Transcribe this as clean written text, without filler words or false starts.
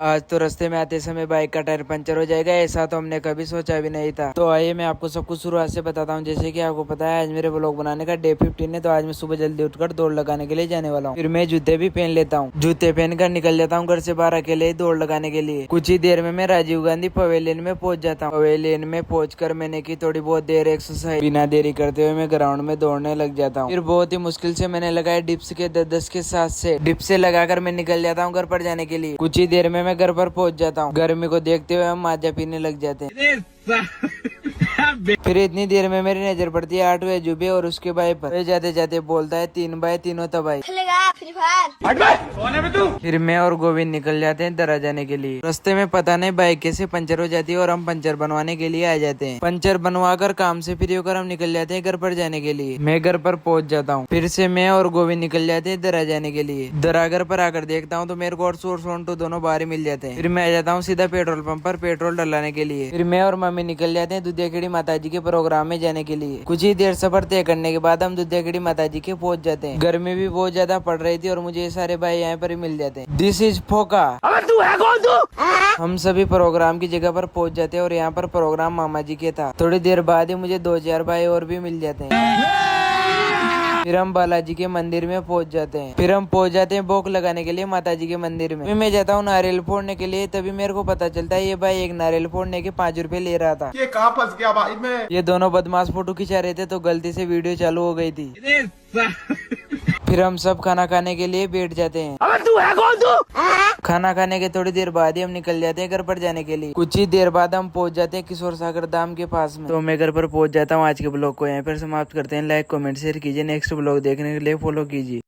आज तो रास्ते में आते समय बाइक का टायर पंचर हो जाएगा, ऐसा तो हमने कभी सोचा भी नहीं था। तो आइए मैं आपको सब कुछ शुरुआत से बताता हूँ। जैसे कि आपको पता है आज मेरे ब्लॉग बनाने का डे 15 है, तो आज मैं सुबह जल्दी उठकर दौड़ लगाने के लिए जाने वाला हूँ। फिर मैं जूते भी पहन लेता हूँ, जूते पहनकर निकल जाता हूँ घर से बाहर अकेले ही दौड़ लगाने के लिए। कुछ ही देर में मैं राजीव गांधी पवेलियन में पहुंच जाता हूँ। पवेलियन में पहुंचकर मैंने की थोड़ी बहुत देर एक्सरसाइज। बिना देरी करते हुए मैं ग्राउंड में दौड़ने लग जाता हूँ। फिर बहुत ही मुश्किल से मैंने लगाए डिप्स के 10-10 के साथ से डिप्स से लगाकर मैं निकल जाता हूँ घर पर जाने के लिए। कुछ ही देर में मैं घर पर पहुंच जाता हूँ। गर्मी को देखते हुए हम माजा पीने लग जाते हैं। फिर इतनी देर में मेरी नजर पड़ती है 8 अजूबे और उसके भाई पर। वे जाते जाते बोलता है 3 भाई तीनों तबाही। फिर मैं और गोविंद निकल जाते हैं दरा जाने के लिए। रास्ते में पता नहीं बाइक कैसे पंचर हो जाती है और हम पंचर बनवाने के लिए आ जाते हैं। पंचर बनवा कर काम से फ्री होकर हम निकल जाते हैं घर पर जाने के लिए। मैं घर पर पहुंच जाता हूँ। फिर से मैं और गोविंद निकल जाते हैं दरा जाने के लिए। दरा घर पर आकर देखता हूँ तो मेरे को और सोनटू दोनों बाहर ही मिल जाते हैं। फिर मैं आ जाता हूँ सीधा पेट्रोल पंप पर पेट्रोल डलाने के लिए। फिर मैं और मम्मी निकल जाते हैं दुधियाखेड़ी माताजी के प्रोग्राम में जाने के लिए। कुछ ही देर सफर तय करने के बाद हम दुधियाखेड़ी माताजी के पहुंच जाते हैं। गर्मी भी बहुत ज्यादा पड़ रही थी और मुझे ये सारे भाई यहाँ पर ही मिल जाते हैं। दिस इज फोका। तू है कौन तू? हम सभी प्रोग्राम की जगह पर पहुंच जाते हैं और यहाँ पर प्रोग्राम मामा जी के था। थोड़ी देर बाद ही मुझे 2-4 भाई और भी मिल जाते हैं। फिर हम बालाजी के मंदिर में पहुंच जाते हैं। फिर हम पहुंच जाते हैं भोग लगाने के लिए माता जी के मंदिर में। फिर मैं जाता हूँ नारियल फोड़ने के लिए, तभी मेरे को पता चलता है ये भाई एक नारियल फोड़ने के 5 रुपए ले रहा था। ये कहाँ फंस गया भाई मैं। ये दोनों बदमाश फोटो खिंचा रहे थे तो गलती से वीडियो चालू हो गई थी। फिर हम सब खाना खाने के लिए बैठ जाते हैं। अबे तू है कौन तू? खाना खाने के थोड़ी देर बाद ही हम निकल जाते हैं घर पर जाने के लिए। कुछ ही देर बाद हम पहुंच जाते हैं किशोर सागर धाम के पास में। तो मैं घर पर पहुंच जाता हूँ। आज के ब्लॉग को यहाँ पर समाप्त करते हैं। लाइक कमेंट शेयर कीजिए। नेक्स्ट ब्लॉग देखने के लिए फॉलो कीजिए।